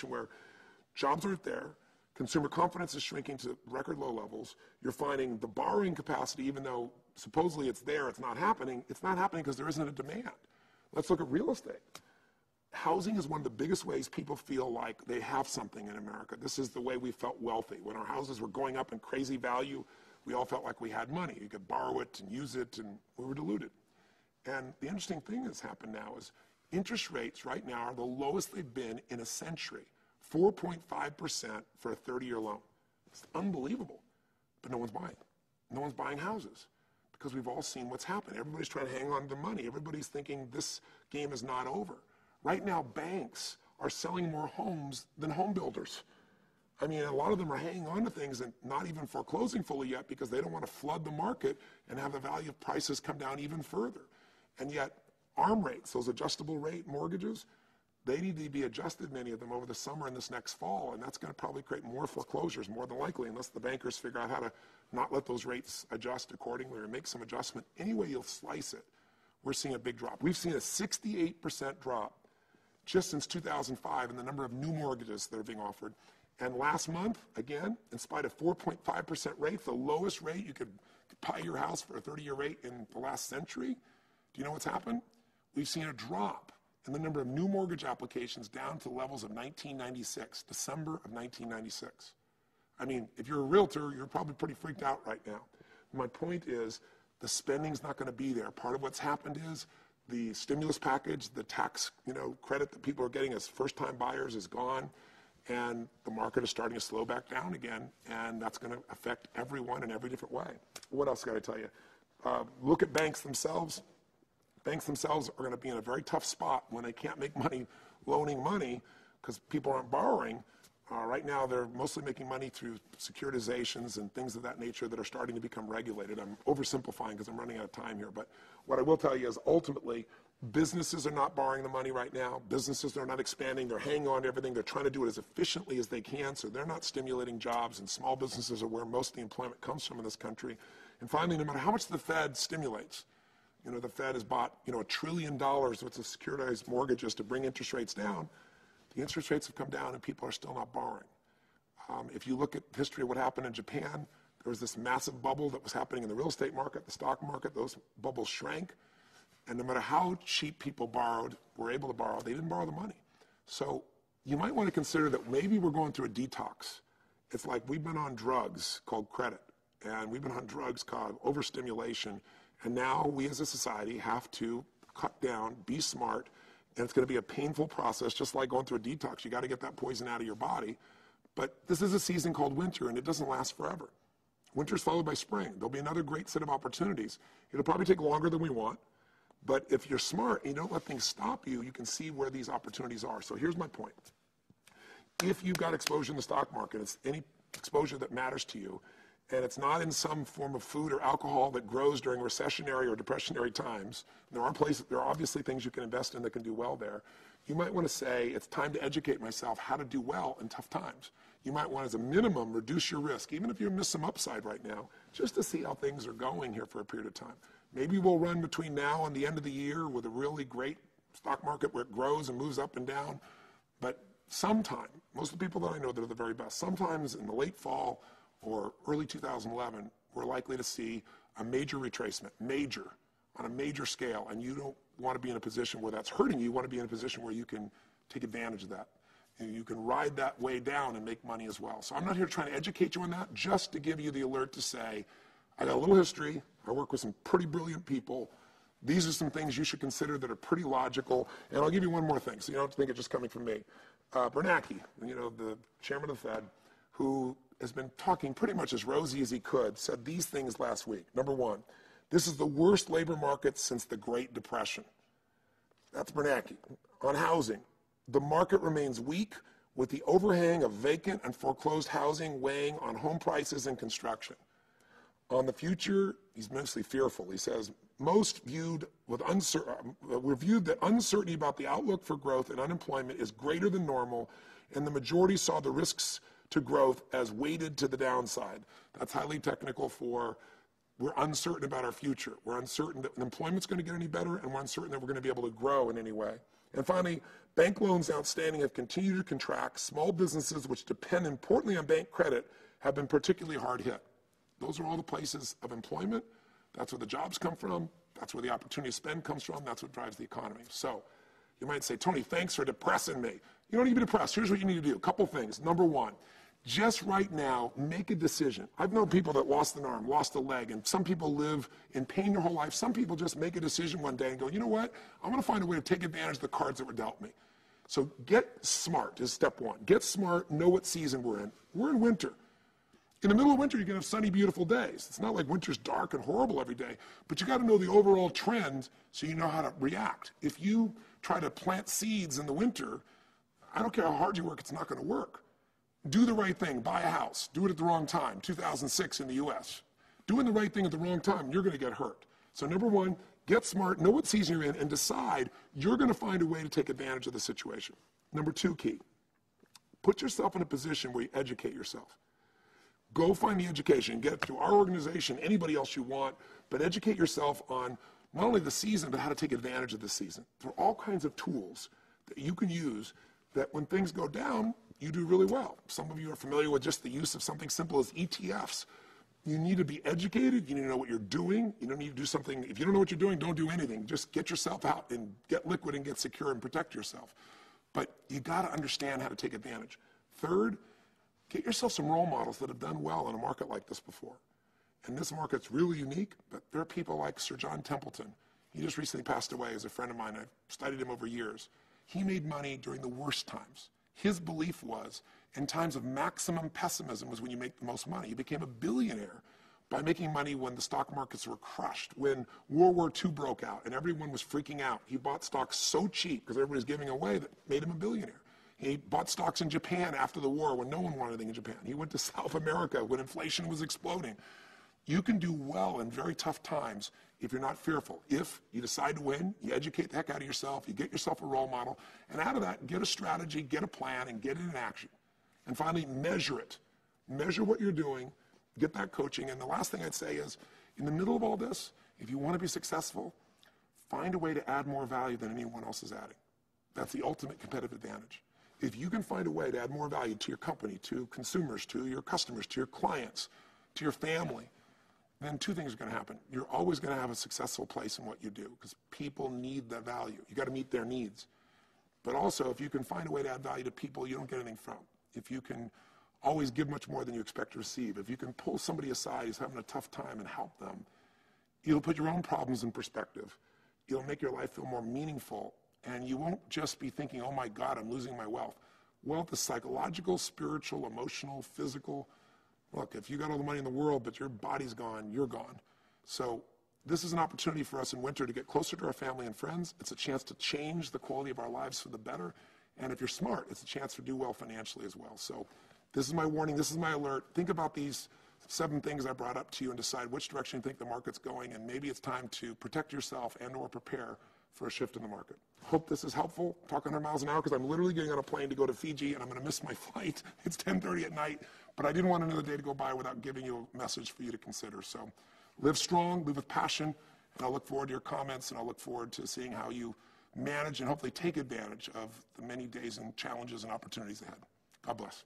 situation where jobs aren't there, consumer confidence is shrinking to record low levels. You're finding the borrowing capacity, even though supposedly it's there, it's not happening. It's not happening because there isn't a demand. Let's look at real estate. Housing is one of the biggest ways people feel like they have something in America. This is the way we felt wealthy. When our houses were going up in crazy value, we all felt like we had money. You could borrow it and use it, and we were deluded. And the interesting thing that's happened now is interest rates right now are the lowest they've been in a century. 4.5% for a 30-year loan. It's unbelievable. But no one's buying. No one's buying houses because we've all seen what's happened. Everybody's trying to hang on to money. Everybody's thinking this game is not over. Right now, banks are selling more homes than home builders. I mean, a lot of them are hanging on to things and not even foreclosing fully yet because they don't want to flood the market and have the value of prices come down even further. And yet, ARM rates, those adjustable rate mortgages, they need to be adjusted, many of them, over the summer and this next fall, and that's going to probably create more foreclosures, more than likely, unless the bankers figure out how to not let those rates adjust accordingly or make some adjustment. Any way you'll slice it, we're seeing a big drop. We've seen a 68% drop just since 2005 in the number of new mortgages that are being offered. And last month, again, in spite of 4.5% rate, the lowest rate you could buy your house for a 30-year rate in the last century, do you know what's happened? We've seen a drop in the number of new mortgage applications down to levels of 1996, December of 1996. I mean, if you're a realtor, you're probably pretty freaked out right now. My point is, the spending's not going to be there. Part of what's happened is the stimulus package, the tax credit that people are getting as first-time buyers is gone, and the market is starting to slow back down again, and that's going to affect everyone in every different way. What else got to tell you? Look at banks themselves. Banks themselves are going to be in a very tough spot when they can't make money loaning money because people aren't borrowing. Right now, they're mostly making money through securitizations and things of that nature that are starting to become regulated. I'm oversimplifying because I'm running out of time here. But what I will tell you is ultimately, businesses are not borrowing the money right now. Businesses are not expanding. They're hanging on to everything. They're trying to do it as efficiently as they can, so they're not stimulating jobs. And small businesses are where most of the employment comes from in this country. And finally, no matter how much the Fed stimulates, the Fed has bought, $1 trillion worth of securitized mortgages to bring interest rates down. The interest rates have come down and people are still not borrowing. If you look at history of what happened in Japan, there was this massive bubble that was happening in the real estate market, the stock market. Those bubbles shrank. And no matter how cheap people were able to borrow, they didn't borrow the money. So you might want to consider that maybe we're going through a detox. It's like we've been on drugs called credit, and we've been on drugs called overstimulation. And now we as a society have to cut down, be smart, and it's going to be a painful process, just like going through a detox. You got to get that poison out of your body. But this is a season called winter, and it doesn't last forever. Winter's followed by spring. There'll be another great set of opportunities. It'll probably take longer than we want, but if you're smart and you don't let things stop you, you can see where these opportunities are. So here's my point. If you've got exposure in the stock market, it's any exposure that matters to you, and it's not in some form of food or alcohol that grows during recessionary or depressionary times. There are obviously things you can invest in that can do well there. You might want to say, it's time to educate myself how to do well in tough times. You might want, as a minimum, reduce your risk, even if you miss some upside right now, just to see how things are going here for a period of time. Maybe we'll run between now and the end of the year with a really great stock market where it grows and moves up and down. But sometime, most of the people that I know that are the very best, sometimes in the late fall or early 2011, we're likely to see a major retracement, on a major scale, and you don't want to be in a position where that's hurting you. You want to be in a position where you can take advantage of that. And you can ride that way down and make money as well. So I'm not here trying to educate you on that, just to give you the alert to say, I got a little history. I work with some pretty brilliant people. These are some things you should consider that are pretty logical. And I'll give you one more thing, so you don't have to think it's just coming from me. Bernanke, the chairman of the Fed, who has been talking pretty much as rosy as he could, said these things last week. Number one, this is the worst labor market since the Great Depression. That's Bernanke. On housing, the market remains weak with the overhang of vacant and foreclosed housing weighing on home prices and construction. On the future, he's mostly fearful. He says, most viewed with we're viewed that uncertainty about the outlook for growth and unemployment is greater than normal, and the majority saw the risks to growth as weighted to the downside. That's highly technical for we're uncertain about our future. We're uncertain that employment's going to get any better, and we're uncertain that we're going to be able to grow in any way. And finally, Bank loans outstanding have continued to contract. Small businesses, which depend importantly on bank credit, have been particularly hard hit. Those are all the places of employment. That's where the jobs come from. That's where the opportunity to spend comes from. That's what drives the economy. So you might say, Tony, thanks for depressing me. You don't need to be depressed. Here's what you need to do. A couple things. Number one, just right now, make a decision. I've known people that lost an arm, lost a leg, and some people live in pain their whole life. Some people just make a decision one day and go, you know what? I'm going to find a way to take advantage of the cards that were dealt me. So get smart is step one. Get smart, know what season we're in. We're in winter. In the middle of winter, you're going to have sunny, beautiful days. It's not like winter's dark and horrible every day, but you got to know the overall trend so you know how to react. If you try to plant seeds in the winter, I don't care how hard you work, it's not going to work. Do the right thing, buy a house, do it at the wrong time, 2006 in the US. Doing the right thing at the wrong time, you're going to get hurt. So number one, get smart, know what season you're in, and decide you're going to find a way to take advantage of the situation. Number two key, put yourself in a position where you educate yourself. Go find the education, get it through our organization, anybody else you want, but educate yourself on not only the season, but how to take advantage of the season. There are all kinds of tools that you can use that when things go down, you do really well. Some of you are familiar with just the use of something simple as ETFs. You need to be educated, you need to know what you're doing. You don't need to do something, if you don't know what you're doing, don't do anything. Just get yourself out and get liquid and get secure and protect yourself. But you gotta understand how to take advantage. Third, get yourself some role models that have done well in a market like this before. And this market's really unique, but there are people like Sir John Templeton. He just recently passed away as a friend of mine. I've studied him over years. He made money during the worst times. His belief was, in times of maximum pessimism was when you make the most money. He became a billionaire by making money when the stock markets were crushed, when World War II broke out and everyone was freaking out. He bought stocks so cheap because everybody was giving away that made him a billionaire. He bought stocks in Japan after the war when no one wanted anything in Japan. He went to South America when inflation was exploding. You can do well in very tough times if you're not fearful. If you decide to win, you educate the heck out of yourself, you get yourself a role model, and out of that, get a strategy, get a plan, and get it in action. And finally, measure it. Measure what you're doing, get that coaching. And the last thing I'd say is, in the middle of all this, if you want to be successful, find a way to add more value than anyone else is adding. That's the ultimate competitive advantage. If you can find a way to add more value to your company, to consumers, to your customers, to your clients, to your family, then two things are going to happen. You're always going to have a successful place in what you do because people need that value. You got to meet their needs. But also, if you can find a way to add value to people you don't get anything from, if you can always give much more than you expect to receive, if you can pull somebody aside who's having a tough time and help them, you'll put your own problems in perspective. It'll make your life feel more meaningful. And you won't just be thinking, oh my God, I'm losing my wealth. Wealth is psychological, spiritual, emotional, physical. Look, if you got all the money in the world, but your body's gone, you're gone. So this is an opportunity for us in winter to get closer to our family and friends. It's a chance to change the quality of our lives for the better. And if you're smart, it's a chance to do well financially as well. So this is my warning, this is my alert. Think about these 7 things I brought up to you and decide which direction you think the market's going. And maybe it's time to protect yourself and or prepare for a shift in the market. Hope this is helpful. Talking 100 miles an hour because I'm literally getting on a plane to go to Fiji and I'm going to miss my flight. It's 10:30 at night, but I didn't want another day to go by without giving you a message for you to consider. So live strong, live with passion, and I look forward to your comments and I look forward to seeing how you manage and hopefully take advantage of the many days and challenges and opportunities ahead. God bless.